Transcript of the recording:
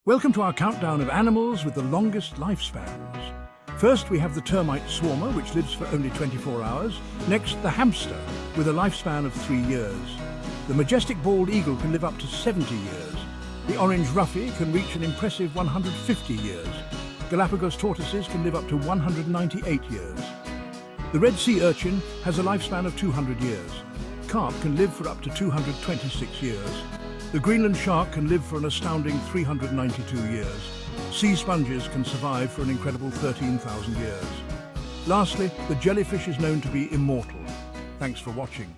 Welcome to our countdown of animals with the longest lifespans. First, we have the termite swarmer, which lives for only 24 hours. Next, the hamster, with a lifespan of 3 years. The majestic bald eagle can live up to 70 years. The orange ruffy can reach an impressive 150 years. Galapagos tortoises can live up to 198 years. The red sea urchin has a lifespan of 200 years. Carp can live for up to 226 years. The Greenland shark can live for an astounding 392 years. Sea sponges can survive for an incredible 13,000 years. Lastly, the jellyfish is known to be immortal. Thanks for watching.